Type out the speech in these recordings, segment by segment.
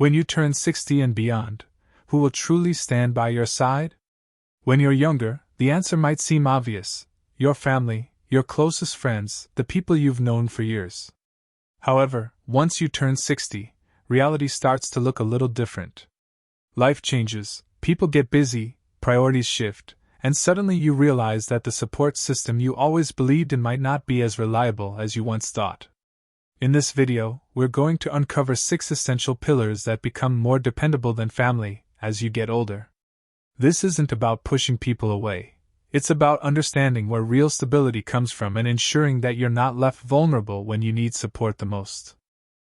When you turn 60 and beyond, who will truly stand by your side? When you're younger, the answer might seem obvious: your family, your closest friends, the people you've known for years. However, once you turn 60, reality starts to look a little different. Life changes, people get busy, priorities shift, and suddenly you realize that the support system you always believed in might not be as reliable as you once thought. In this video, we're going to uncover 6 essential pillars that become more dependable than family as you get older. This isn't about pushing people away. It's about understanding where real stability comes from and ensuring that you're not left vulnerable when you need support the most.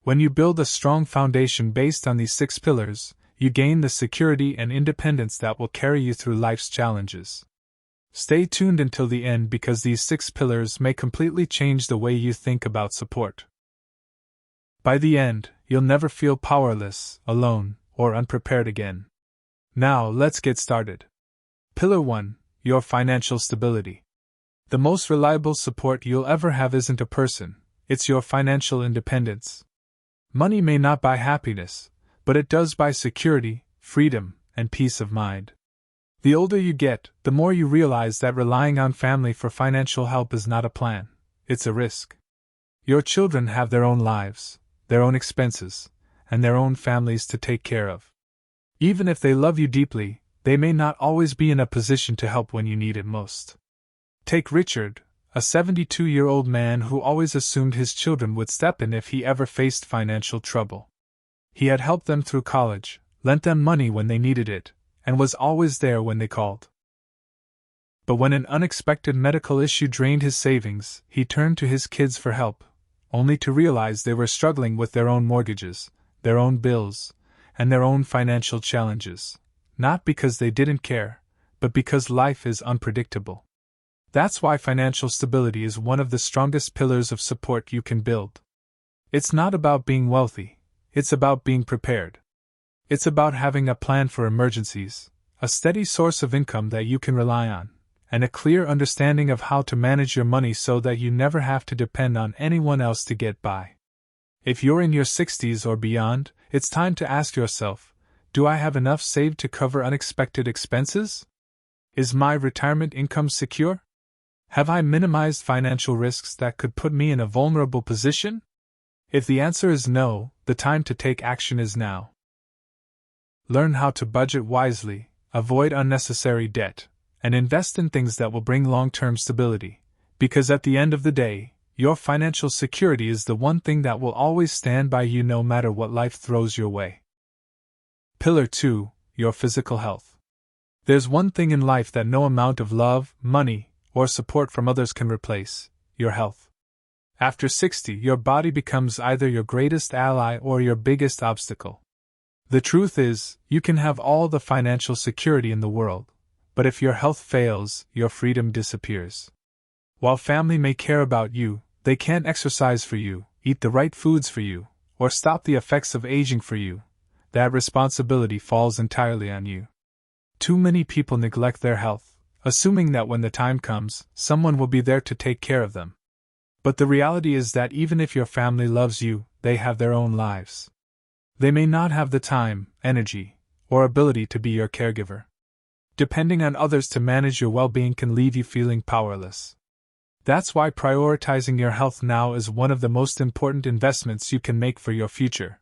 When you build a strong foundation based on these 6 pillars, you gain the security and independence that will carry you through life's challenges. Stay tuned until the end because these 6 pillars may completely change the way you think about support. By the end, you'll never feel powerless, alone, or unprepared again. Now, let's get started. Pillar 1: Your financial stability. The most reliable support you'll ever have isn't a person, it's your financial independence. Money may not buy happiness, but it does buy security, freedom, and peace of mind. The older you get, the more you realize that relying on family for financial help is not a plan, it's a risk. Your children have their own lives, their own expenses, and their own families to take care of. Even if they love you deeply, they may not always be in a position to help when you need it most. Take Richard, a 72-year-old man who always assumed his children would step in if he ever faced financial trouble. He had helped them through college, lent them money when they needed it, and was always there when they called. But when an unexpected medical issue drained his savings, he turned to his kids for help, only to realize they were struggling with their own mortgages, their own bills, and their own financial challenges. Not because they didn't care, but because life is unpredictable. That's why financial stability is one of the strongest pillars of support you can build. It's not about being wealthy, it's about being prepared. It's about having a plan for emergencies, a steady source of income that you can rely on, and a clear understanding of how to manage your money so that you never have to depend on anyone else to get by. If you're in your 60s or beyond, it's time to ask yourself, do I have enough saved to cover unexpected expenses? Is my retirement income secure? Have I minimized financial risks that could put me in a vulnerable position? If the answer is no, the time to take action is now. Learn how to budget wisely, avoid unnecessary debt, and invest in things that will bring long-term stability, because at the end of the day, your financial security is the one thing that will always stand by you no matter what life throws your way. Pillar 2: Your physical health. There's one thing in life that no amount of love, money, or support from others can replace: your health. After 60, your body becomes either your greatest ally or your biggest obstacle. The truth is, you can have all the financial security in the world, but if your health fails, your freedom disappears. While family may care about you, they can't exercise for you, eat the right foods for you, or stop the effects of aging for you. That responsibility falls entirely on you. Too many people neglect their health, assuming that when the time comes, someone will be there to take care of them. But the reality is that even if your family loves you, they have their own lives. They may not have the time, energy, or ability to be your caregiver. Depending on others to manage your well-being can leave you feeling powerless. That's why prioritizing your health now is one of the most important investments you can make for your future.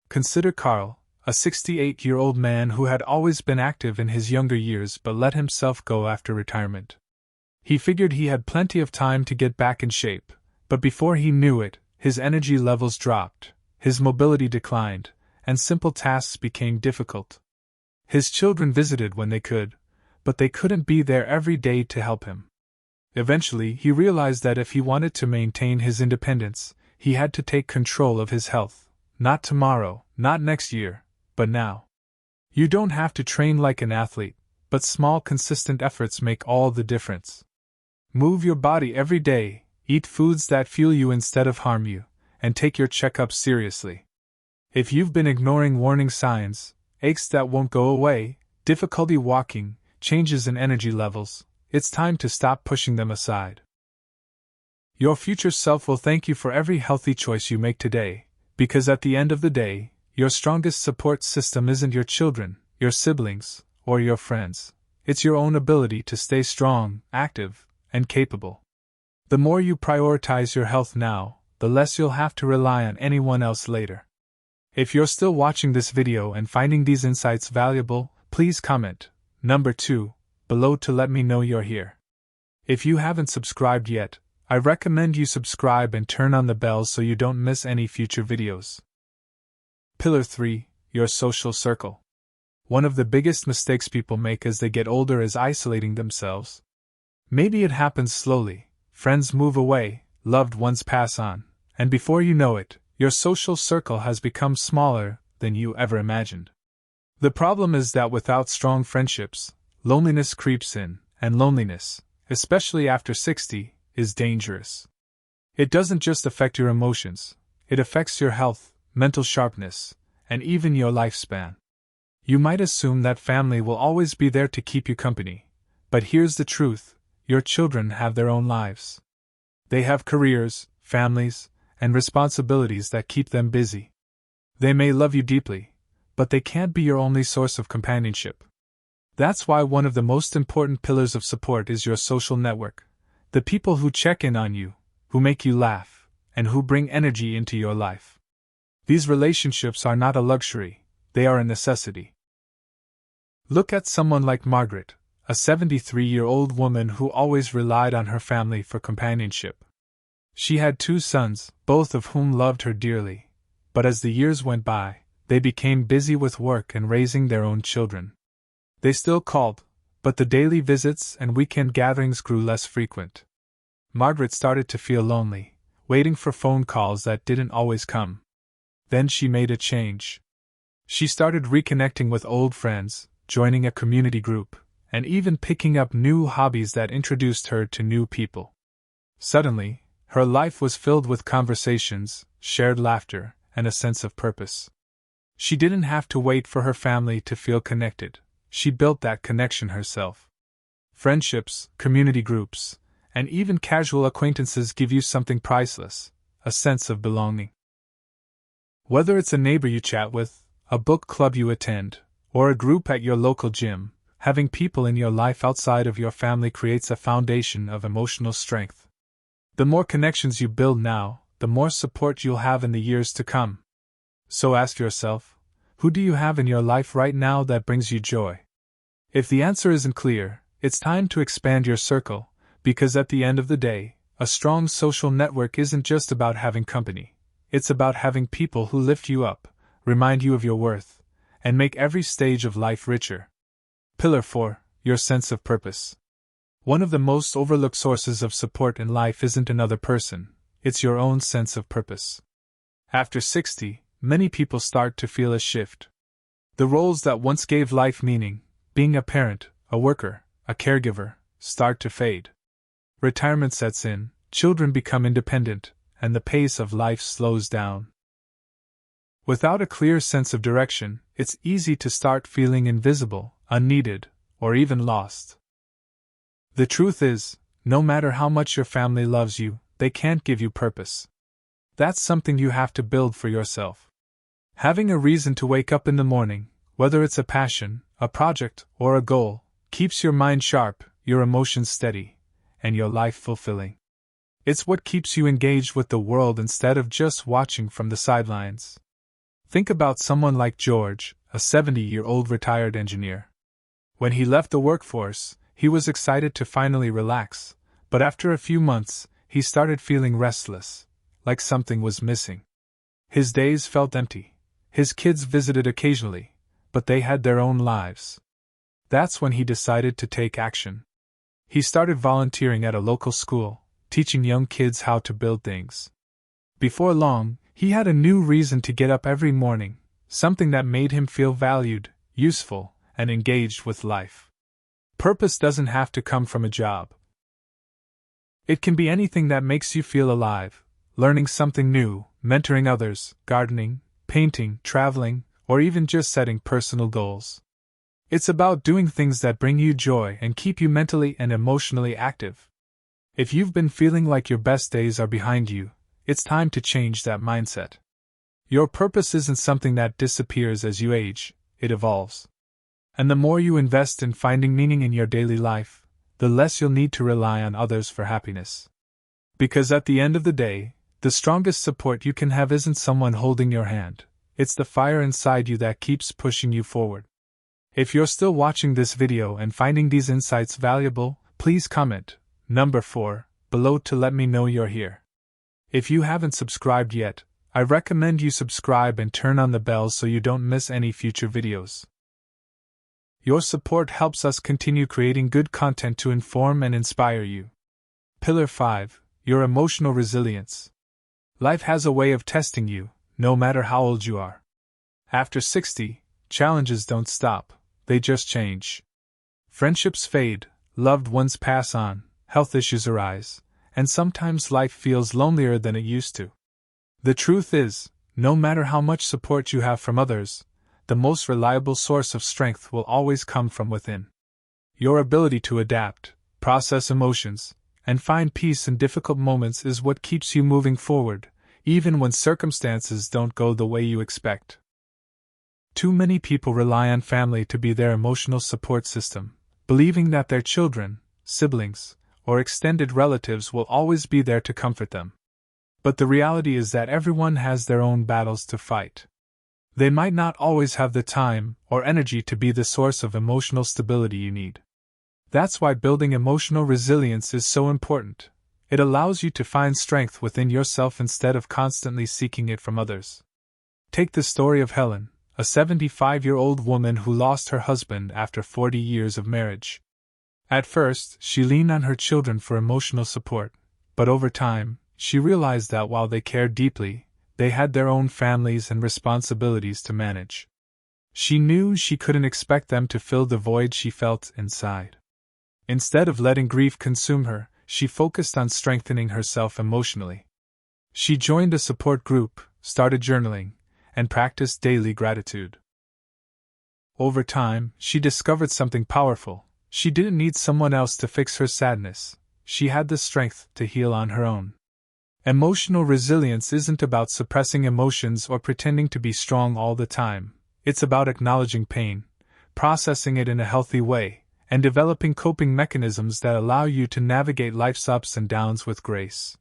Consider Carl, a 68-year-old man who had always been active in his younger years but let himself go after retirement. He figured he had plenty of time to get back in shape, but before he knew it, his energy levels dropped, his mobility declined, and simple tasks became difficult. His children visited when they could, but they couldn't be there every day to help him. Eventually, he realized that if he wanted to maintain his independence, he had to take control of his health. Not tomorrow, not next year, but now. You don't have to train like an athlete, but small consistent efforts make all the difference. Move your body every day, eat foods that fuel you instead of harm you, and take your checkups seriously. If you've been ignoring warning signs, aches that won't go away, difficulty walking, changes in energy levels, it's time to stop pushing them aside. Your future self will thank you for every healthy choice you make today, because at the end of the day, your strongest support system isn't your children, your siblings, or your friends. It's your own ability to stay strong, active, and capable. The more you prioritize your health now, the less you'll have to rely on anyone else later. If you're still watching this video and finding these insights valuable, please comment number 2 below to let me know you're here. If you haven't subscribed yet, I recommend you subscribe and turn on the bell so you don't miss any future videos. Pillar 3. Your social circle. One of the biggest mistakes people make as they get older is isolating themselves. Maybe it happens slowly, friends move away, loved ones pass on, and before you know it, your social circle has become smaller than you ever imagined. The problem is that without strong friendships, loneliness creeps in, and loneliness, especially after 60, is dangerous. It doesn't just affect your emotions, it affects your health, mental sharpness, and even your lifespan. You might assume that family will always be there to keep you company, but here's the truth: your children have their own lives. They have careers, families, and responsibilities that keep them busy. They may love you deeply, but they can't be your only source of companionship. That's why one of the most important pillars of support is your social network, the people who check in on you, who make you laugh, and who bring energy into your life. These relationships are not a luxury, they are a necessity. Look at someone like Margaret, a 73-year-old woman who always relied on her family for companionship. She had 2 sons, both of whom loved her dearly, but as the years went by, they became busy with work and raising their own children. They still called, but the daily visits and weekend gatherings grew less frequent. Margaret started to feel lonely, waiting for phone calls that didn't always come. Then she made a change. She started reconnecting with old friends, joining a community group, and even picking up new hobbies that introduced her to new people. Suddenly, her life was filled with conversations, shared laughter, and a sense of purpose. She didn't have to wait for her family to feel connected. She built that connection herself. Friendships, community groups, and even casual acquaintances give you something priceless: a sense of belonging. Whether it's a neighbor you chat with, a book club you attend, or a group at your local gym, having people in your life outside of your family creates a foundation of emotional strength. The more connections you build now, the more support you'll have in the years to come. So ask yourself, who do you have in your life right now that brings you joy? If the answer isn't clear, it's time to expand your circle, because at the end of the day, a strong social network isn't just about having company. It's about having people who lift you up, remind you of your worth, and make every stage of life richer. Pillar 4. Your sense of purpose. One of the most overlooked sources of support in life isn't another person, it's your own sense of purpose. After 60, many people start to feel a shift. The roles that once gave life meaning, being a parent, a worker, a caregiver, start to fade. Retirement sets in, children become independent, and the pace of life slows down. Without a clear sense of direction, it's easy to start feeling invisible, unneeded, or even lost. The truth is, no matter how much your family loves you, they can't give you purpose. That's something you have to build for yourself. Having a reason to wake up in the morning, whether it's a passion, a project, or a goal, keeps your mind sharp, your emotions steady, and your life fulfilling. It's what keeps you engaged with the world instead of just watching from the sidelines. Think about someone like George, a 70-year-old retired engineer. When he left the workforce, he was excited to finally relax, but after a few months, he started feeling restless, like something was missing. His days felt empty. His kids visited occasionally, but they had their own lives. That's when he decided to take action. He started volunteering at a local school, teaching young kids how to build things. Before long, he had a new reason to get up every morning, something that made him feel valued, useful, and engaged with life. Purpose doesn't have to come from a job. It can be anything that makes you feel alive: learning something new, mentoring others, gardening, painting, traveling, or even just setting personal goals. It's about doing things that bring you joy and keep you mentally and emotionally active. If you've been feeling like your best days are behind you, it's time to change that mindset. Your purpose isn't something that disappears as you age, it evolves. And the more you invest in finding meaning in your daily life, the less you'll need to rely on others for happiness. Because at the end of the day, the strongest support you can have isn't someone holding your hand, it's the fire inside you that keeps pushing you forward. If you're still watching this video and finding these insights valuable, please comment, number 4, below to let me know you're here. If you haven't subscribed yet, I recommend you subscribe and turn on the bell so you don't miss any future videos. Your support helps us continue creating good content to inform and inspire you. Pillar 5, your emotional resilience. Life has a way of testing you, no matter how old you are. After 60, challenges don't stop, they just change. Friendships fade, loved ones pass on, health issues arise, and sometimes life feels lonelier than it used to. The truth is, no matter how much support you have from others, the most reliable source of strength will always come from within. Your ability to adapt, process emotions, and find peace in difficult moments is what keeps you moving forward, even when circumstances don't go the way you expect. Too many people rely on family to be their emotional support system, believing that their children, siblings, or extended relatives will always be there to comfort them. But the reality is that everyone has their own battles to fight. They might not always have the time or energy to be the source of emotional stability you need. That's why building emotional resilience is so important. It allows you to find strength within yourself instead of constantly seeking it from others. Take the story of Helen, a 75-year-old woman who lost her husband after 40 years of marriage. At first, she leaned on her children for emotional support, but over time, she realized that while they cared deeply, they had their own families and responsibilities to manage. She knew she couldn't expect them to fill the void she felt inside. Instead of letting grief consume her, she focused on strengthening herself emotionally. She joined a support group, started journaling, and practiced daily gratitude. Over time, she discovered something powerful. She didn't need someone else to fix her sadness. She had the strength to heal on her own. Emotional resilience isn't about suppressing emotions or pretending to be strong all the time. It's about acknowledging pain, processing it in a healthy way, and developing coping mechanisms that allow you to navigate life's ups and downs with grace.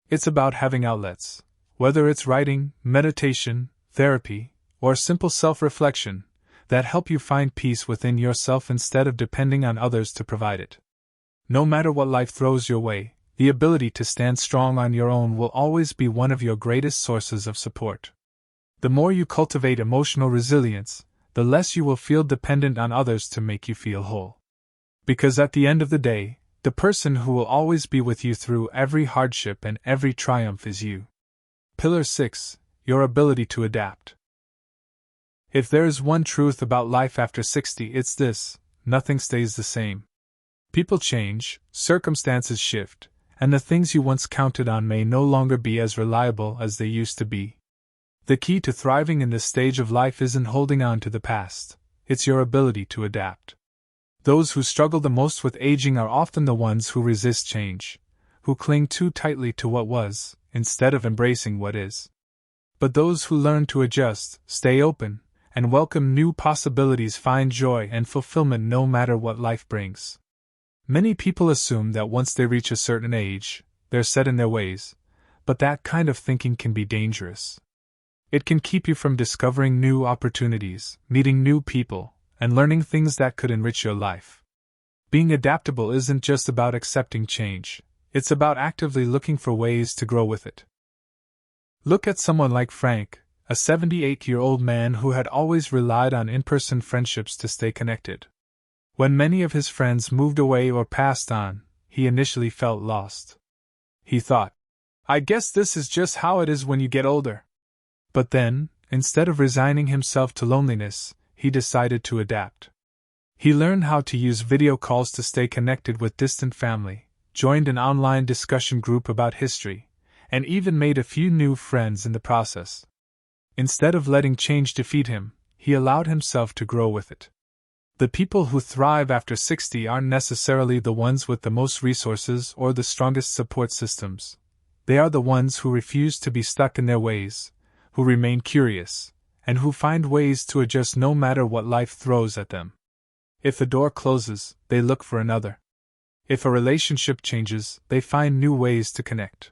It's about having outlets, whether it's writing, meditation, therapy, or simple self-reflection, that help you find peace within yourself instead of depending on others to provide it. No matter what life throws your way, the ability to stand strong on your own will always be one of your greatest sources of support. The more you cultivate emotional resilience, the less you will feel dependent on others to make you feel whole. Because at the end of the day, the person who will always be with you through every hardship and every triumph is you. Pillar 6, your ability to adapt. If there is one truth about life after 60, it's this: nothing stays the same. People change, circumstances shift, and the things you once counted on may no longer be as reliable as they used to be. The key to thriving in this stage of life isn't holding on to the past, it's your ability to adapt. Those who struggle the most with aging are often the ones who resist change, who cling too tightly to what was, instead of embracing what is. But those who learn to adjust, stay open, and welcome new possibilities find joy and fulfillment no matter what life brings. Many people assume that once they reach a certain age, they're set in their ways, but that kind of thinking can be dangerous. It can keep you from discovering new opportunities, meeting new people, and learning things that could enrich your life. Being adaptable isn't just about accepting change, it's about actively looking for ways to grow with it. Look at someone like Frank, a 78-year-old man who had always relied on in-person friendships to stay connected. When many of his friends moved away or passed on, he initially felt lost. He thought, "I guess this is just how it is when you get older." But then, instead of resigning himself to loneliness, he decided to adapt. He learned how to use video calls to stay connected with distant family, joined an online discussion group about history, and even made a few new friends in the process. Instead of letting change defeat him, he allowed himself to grow with it. The people who thrive after 60 aren't necessarily the ones with the most resources or the strongest support systems. They are the ones who refuse to be stuck in their ways, who remain curious, and who find ways to adjust no matter what life throws at them. If the door closes, they look for another. If a relationship changes, they find new ways to connect.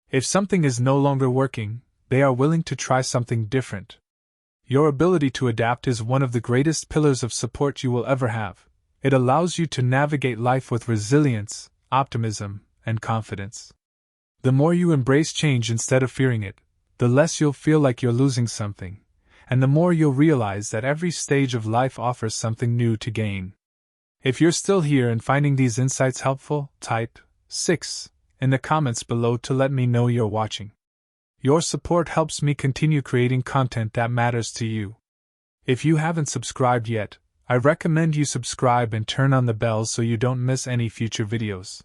If something is no longer working, they are willing to try something different. Your ability to adapt is one of the greatest pillars of support you will ever have. It allows you to navigate life with resilience, optimism, and confidence. The more you embrace change instead of fearing it, the less you'll feel like you're losing something, and the more you'll realize that every stage of life offers something new to gain. If you're still here and finding these insights helpful, type 6 in the comments below to let me know you're watching. Your support helps me continue creating content that matters to you. If you haven't subscribed yet, I recommend you subscribe and turn on the bell so you don't miss any future videos.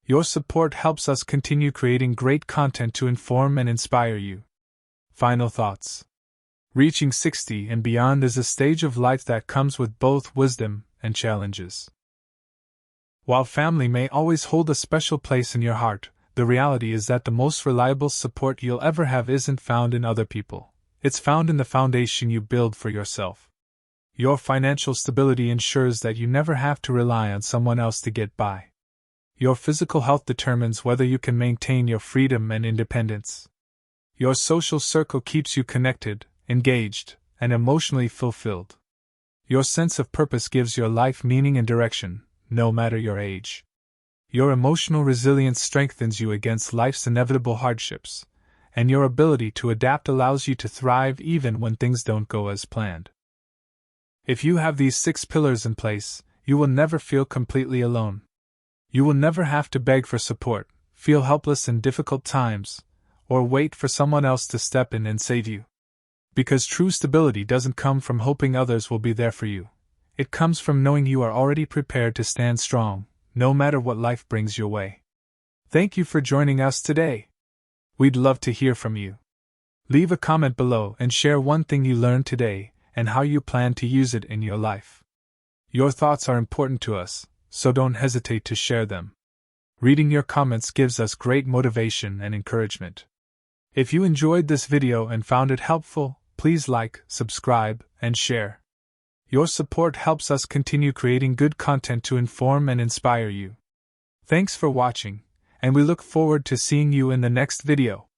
Your support helps us continue creating great content to inform and inspire you. Final thoughts. Reaching 60 and beyond is a stage of life that comes with both wisdom and challenges. While family may always hold a special place in your heart, the reality is that the most reliable support you'll ever have isn't found in other people. It's found in the foundation you build for yourself. Your financial stability ensures that you never have to rely on someone else to get by. Your physical health determines whether you can maintain your freedom and independence. Your social circle keeps you connected, engaged, and emotionally fulfilled. Your sense of purpose gives your life meaning and direction, no matter your age. Your emotional resilience strengthens you against life's inevitable hardships, and your ability to adapt allows you to thrive even when things don't go as planned. If you have these 6 pillars in place, you will never feel completely alone. You will never have to beg for support, feel helpless in difficult times, or wait for someone else to step in and save you. Because true stability doesn't come from hoping others will be there for you. It comes from knowing you are already prepared to stand strong, no matter what life brings your way. Thank you for joining us today. We'd love to hear from you. Leave a comment below and share one thing you learned today and how you plan to use it in your life. Your thoughts are important to us, so don't hesitate to share them. Reading your comments gives us great motivation and encouragement. If you enjoyed this video and found it helpful, please like, subscribe, and share. Your support helps us continue creating good content to inform and inspire you. Thanks for watching, and we look forward to seeing you in the next video.